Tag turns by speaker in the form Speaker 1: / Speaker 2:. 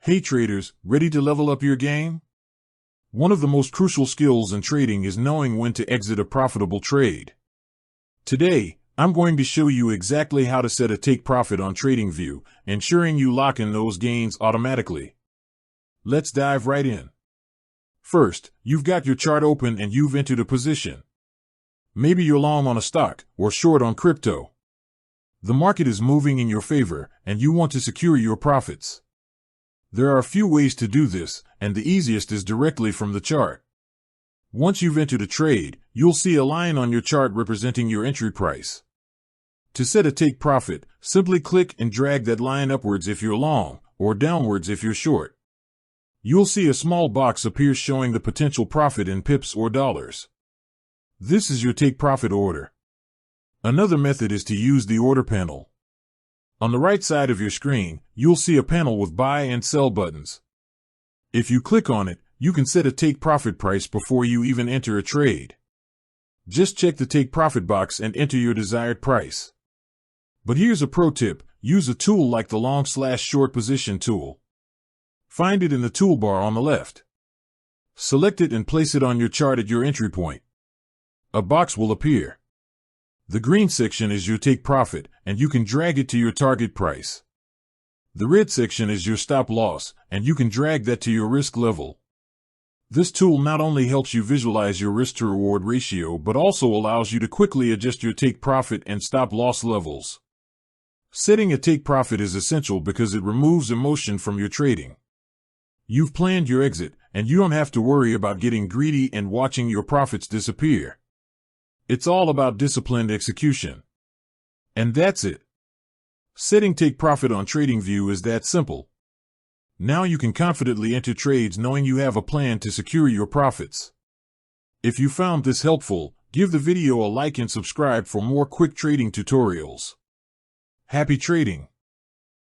Speaker 1: Hey traders, ready to level up your game? One of the most crucial skills in trading is knowing when to exit a profitable trade. Today, I'm going to show you exactly how to set a take profit on TradingView, ensuring you lock in those gains automatically. Let's dive right in. First, you've got your chart open and you've entered a position. Maybe you're long on a stock or short on crypto. The market is moving in your favor and you want to secure your profits. There are a few ways to do this, and the easiest is directly from the chart. Once you've entered a trade, you'll see a line on your chart representing your entry price. To set a take profit, simply click and drag that line upwards if you're long, or downwards if you're short. You'll see a small box appear showing the potential profit in pips or dollars. This is your take profit order. Another method is to use the order panel. On the right side of your screen, you'll see a panel with buy and sell buttons. If you click on it, you can set a take profit price before you even enter a trade. Just check the take profit box and enter your desired price. But here's a pro tip: use a tool like the long/short position tool. Find it in the toolbar on the left. Select it and place it on your chart at your entry point. A box will appear. The green section is your take profit, and you can drag it to your target price. The red section is your stop loss, and you can drag that to your risk level. This tool not only helps you visualize your risk-to-reward ratio, but also allows you to quickly adjust your take profit and stop loss levels. Setting a take profit is essential because it removes emotion from your trading. You've planned your exit, and you don't have to worry about getting greedy and watching your profits disappear. It's all about disciplined execution. And that's it. Setting take profit on TradingView is that simple. Now you can confidently enter trades knowing you have a plan to secure your profits. If you found this helpful, give the video a like and subscribe for more quick trading tutorials. Happy trading!